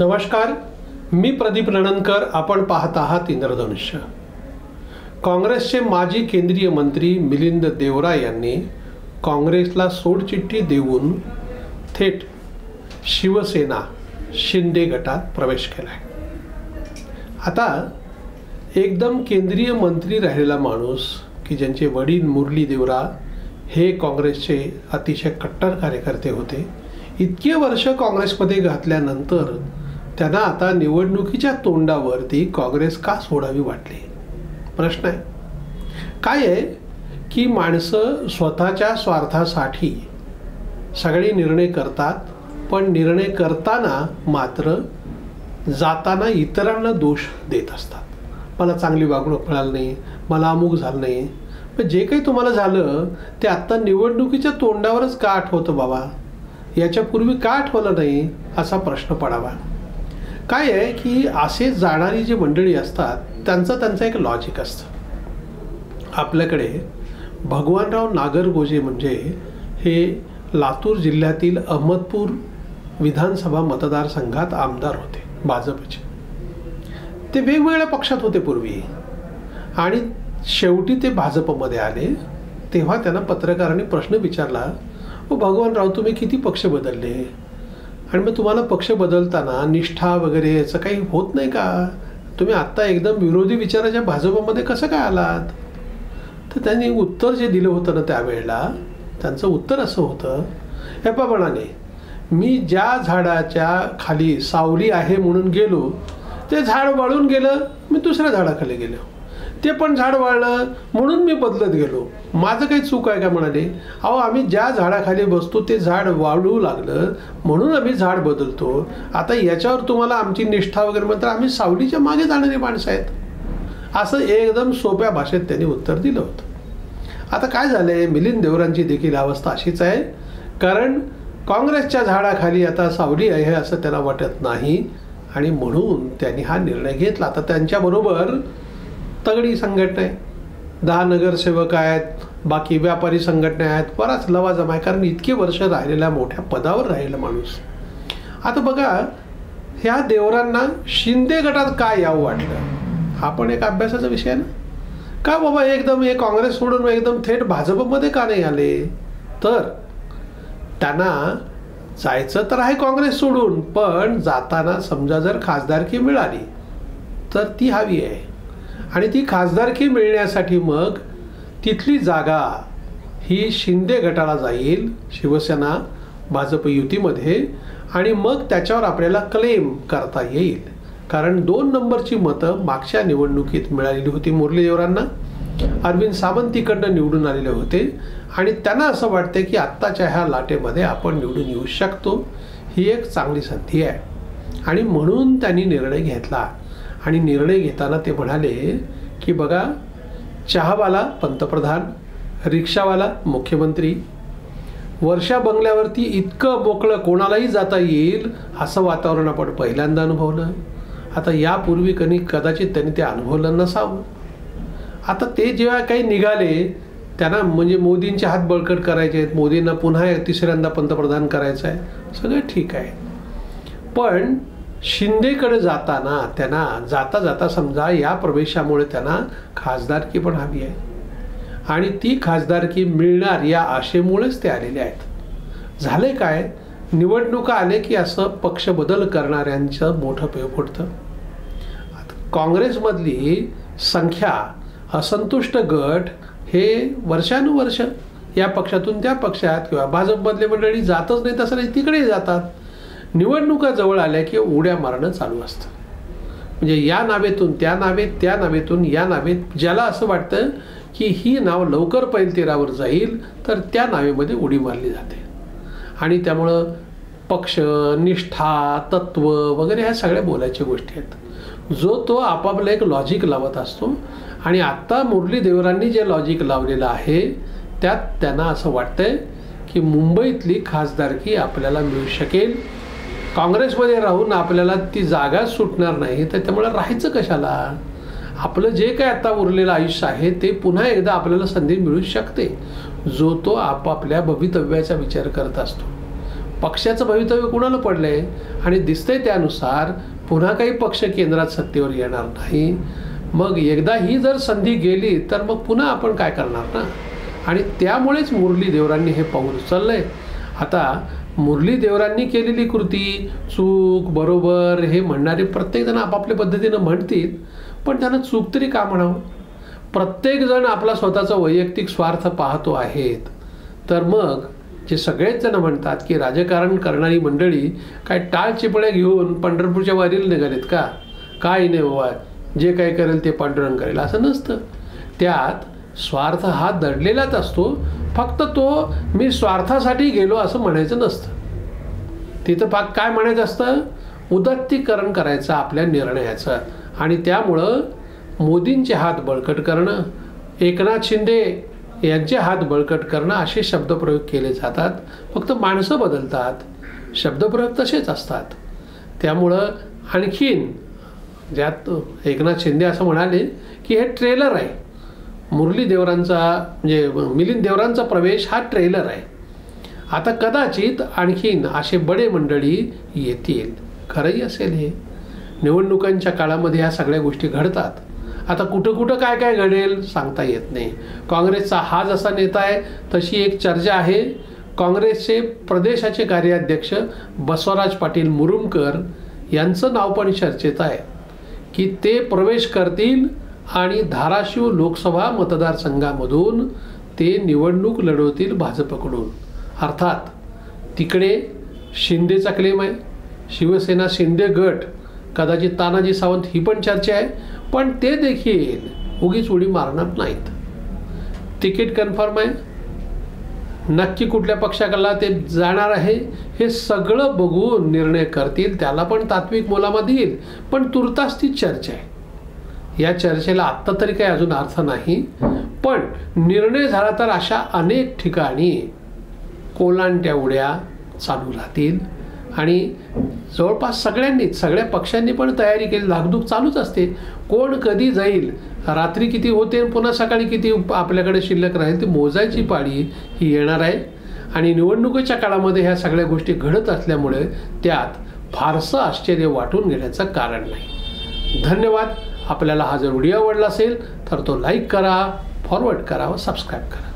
नमस्कार, मी प्रदीप रणनकर. आपण पाहत आहात इंद्रधनुष्य. काँग्रेसचे माजी केंद्रीय मंत्री मिलिंद देवरा यांनी काँग्रेसला सोडचिठ्ठी देऊन थेट शिवसेना शिंदे गटात प्रवेश केला आहे. आता एकदम केंद्रीय मंत्री राहिलेला माणूस की ज्यांचे वडील मुरली देवरा हे काँग्रेसचे अतिशय कट्टर कार्यकर्ते होते, इतके वर्ष काँग्रेसमध्ये घातल्यानंतर त्यांना आता निवडणुकीच्या तोंडावरती काँग्रेस का सोडावी वाटली? प्रश्न आहे. काय आहे की माणसं स्वतःच्या स्वार्थासाठी सगळे निर्णय करतात, पण निर्णय करताना मात्र जाताना इतरांना दोष देत असतात. मला चांगली वागणूक मिळाली नाही, मला अमुक झालं नाही. पण जे काही तुम्हाला झालं ते आत्ता निवडणुकीच्या तोंडावरच का आठवतं बाबा? याच्यापूर्वी का आठवलं नाही असा प्रश्न पडावा. काय आहे की असे जाणारी जी मंडळी असतात त्यांचं एक लॉजिक असतं. आपल्याकडे भगवानराव नागरगोजे म्हणजे हे लातूर जिल्ह्यातील अहमदपूर विधानसभा मतदारसंघात आमदार होते भाजपचे. ते वेगवेगळ्या पक्षात होते पूर्वी आणि शेवटी ते भाजपमध्ये आले. तेव्हा त्यांना पत्रकारांनी प्रश्न विचारला, भगवानराव तुम्ही किती पक्ष बदलले आणि मग तुम्हाला पक्ष बदलताना निष्ठा वगैरे याचं काही होत नाही का? तुम्ही आत्ता एकदम विरोधी विचाराच्या भाजपमध्ये कसं काय आलात? तर त्यांनी उत्तर जे दिलं होतं ना त्यावेळेला, त्यांचं उत्तर असं होतं, हे म्हणाले, मी ज्या झाडाच्या खाली सावली आहे म्हणून गेलो, ते झाड वाळून गेलं, मी दुसऱ्या झाडाखाली गेलो. ते पण झाड वाळलं म्हणून मी बदलत गेलो. माझं काही चूक आहे का? म्हणाले, अहो आम्ही ज्या झाडाखाली बसतो ते झाड वाळू लागलं म्हणून आम्ही झाड बदलतो. आता याच्यावर तुम्हाला आमची निष्ठा वगैरे म्हणतात, आम्ही सावलीच्या मागे जाणारी माणसं आहेत. असं एकदम सोप्या भाषेत त्यांनी उत्तर दिलं होतं. आता काय झालंय, मिलिंद देवरांची देखील अवस्था अशीच आहे. कारण काँग्रेसच्या झाडाखाली आता सावली आहे असं त्यांना वाटत नाही आणि म्हणून त्यांनी हा निर्णय घेतला. आता त्यांच्याबरोबर तगडी संघटना आहे, 10 नगरसेवक आहेत, बाकी व्यापारी संघटना आहेत, बराच लवाजमा आहे. कारण इतके वर्ष राहिलेल्या मोठ्या पदावर राहिलेला माणूस. आता बघा, ह्या देवरांना शिंदे गटात का यावं वाटलं? हा पण एक अभ्यासाचा विषय आहे ना. का बाबा एकदम हे काँग्रेस सोडून एकदम थेट भाजपमध्ये का नाही आले? तर त्यांना जायचं तर आहे काँग्रेस सोडून, पण जाताना समजा जर खासदारकी मिळाली तर ती हवी आहे आणि ती खासदारकी मिळण्यासाठी मग तिथली जागा ही शिंदे गटाला जाईल, शिवसेना भाजप युतीमध्ये, आणि मग त्याच्यावर आपल्याला क्लेम करता येईल. कारण 2 नंबरची मतं मागच्या निवडणुकीत मिळालेली होती मुरली देवरांना. अरविंद सावंत तिकडनं निवडून आलेले होते आणि त्यांना असं वाटतं की आत्ताच्या ह्या लाटेमध्ये आपण निवडून येऊ शकतो. ही एक चांगली संधी आहे आणि म्हणून त्यांनी निर्णय घेतला. आणि निर्णय घेताना ते म्हणाले की बघा, चहावाला पंतप्रधान, रिक्षावाला मुख्यमंत्री, वर्षा बंगल्यावरती इतकं मोकळं कोणालाही जाता येईल असं वातावरण आपण पहिल्यांदा अनुभवलं. आता यापूर्वी कदाचित त्यांनी ते अनुभवलं नसावं. आता ते जेव्हा काही निघाले, त्यांना म्हणजे मोदींचे हात बळकट करायचे आहेत, मोदींना पुन्हा तिसऱ्यांदा पंतप्रधान करायचं आहे, सगळं ठीक आहे. पण शिंदेकडे जाताना त्यांना जाता जाता समजा या प्रवेशामुळे त्यांना खासदारकी पण हवी आहे आणि ती खासदारकी मिळणार या आशेमुळेच ते आलेले आहेत. झाले काय, निवडणुका आले की असं पक्ष बदल करणाऱ्यांचं मोठं पेव फुटतं. काँग्रेसमधली संख्या, असंतुष्ट गट हे वर्षानुवर्ष या पक्षातून त्या पक्षात किंवा भाजपमधले मंडळी जातच नाही, तसं नाही तिकडेही जातात. निवडणुका जवळ आल्या की उड्या मारणं चालू असतं. म्हणजे या नावेतून त्या नावेत, त्या नावेतून या नावेत, ज्याला असं वाटतं की ही नाव लवकर पैलतीरावर जाईल तर त्या नावेमध्ये उडी मारली जाते. आणि त्यामुळं पक्ष, निष्ठा, तत्व वगैरे ह्या सगळ्या बोलायच्या गोष्टी आहेत. जो तो आपापलं एक लॉजिक लावत असतो आणि आत्ता मुरली देवरांनी जे लॉजिक लावलेलं आहे त्यात त्यांना असं वाटतंय की मुंबईतली खासदारकी आपल्याला मिळू शकेल, काँग्रेसमध्ये राहून आपल्याला ती जागा सुटणार नाही, तर त्यामुळे राहायचं कशाला? आपलं जे काय आता उरलेलं आयुष्य आहे ते पुन्हा एकदा आपल्याला संधी मिळू शकते. जो तो आपापल्या भवितव्याचा विचार करत असतो. पक्षाचं भवितव्य कुणाला पडलंय आणि दिसतंय त्यानुसार पुन्हा काही पक्ष केंद्रात सत्तेवर येणार नाही. मग एकदा ही जर संधी गेली तर मग पुन्हा आपण काय करणार ना. आणि त्यामुळेच मुरली देवरांनी हे पाऊल उचललंय. आता मुरली देवरांनी केलेली कृती चूक बरोबर हे म्हणणारे प्रत्येकजण आपापल्या पद्धतीनं म्हणतील, पण त्यांना चूक तरी का म्हणावं. प्रत्येकजण आपला स्वतःचा वैयक्तिक स्वार्थ पाहतो आहेत. तर मग जे सगळेच जण म्हणतात की राजकारण करणारी मंडळी काय टाळ चिपळ्या घेऊन पंढरपूरच्या वारीला निघालेत का, काय नाही बाबा, जे काय करेल ते पांडुरंग करेल, असं नसतं. त्यात स्वार्थ हा दडलेलाच असतो. फक्त तो मी स्वार्थासाठी गेलो असं म्हणायचं नसतं. तिथं काय म्हणायचं असतं, उदात्तीकरण करायचं आपल्या निर्णयाचं. आणि त्यामुळं मोदींचे हात बळकट करणं, एकनाथ शिंदे यांचे हात बळकट करणं असे शब्दप्रयोग केले जातात. फक्त माणसं बदलतात, शब्दप्रयोग तसेच असतात. त्यामुळं आणखीन ज्यात एकनाथ शिंदे असं म्हणाले की हे ट्रेलर आहे, मुरली देवरांचा म्हणजे मिलिंद देवरांचा प्रवेश हा ट्रेलर आहे. आता कदाचित आणखीन असे बडे मंडळी येतील. खरंही असेल, हे निवडणुकांच्या काळामध्ये ह्या सगळ्या गोष्टी घडतात. आता कुठं कुठं काय काय घडेल सांगता येत नाही. काँग्रेसचा हा जसा नेता आहे तशी एक चर्चा आहे. काँग्रेसचे प्रदेशाचे कार्याध्यक्ष बसवराज पाटील मुरुमकर यांचं नाव पण चर्चेत आहे की ते प्रवेश करतील आणि धाराशिव लोकसभा मतदारसंघामधून ते निवडणूक लढवतील भाजपकडून. अर्थात तिकडे शिंदेचा क्लेम आहे, शिवसेना शिंदे गट, कदाचित तानाजी सावंत ही पण चर्चा आहे. पण ते देखील उगीच उडी मारणार नाहीत. तिकीट कन्फर्म आहे, नक्की कुठल्या पक्षाला ते जाणार आहे हे सगळं बघून निर्णय करतील. त्याला पण तात्विक मुलामा येईल, पण तुर्तास ती चर्चा आहे. या चर्चेला आत्ता तरी काही अजून अर्थ नाही, पण निर्णय झाला तर अशा अनेक ठिकाणी कोलांट्या उड्या चालू राहतील. आणि जवळपास सगळ्या पक्षांनी पण तयारी केली, धाकधूक चालूच असते. कोण कधी जाईल, रात्री किती होते पुन्हा सकाळी किती आपल्याकडे शिल्लक राहील ती मोजायची पाळी ही येणार आहे. आणि निवडणुकीच्या काळामध्ये ह्या सगळ्या गोष्टी घडत असल्यामुळे त्यात फारसं आश्चर्य वाटून घेण्याचं कारण नाही. धन्यवाद. आपल्याला हा जर व्हिडिओ आवडला असेल तर तो लाईक करा, फॉरवर्ड करा व सबस्क्राईब करा.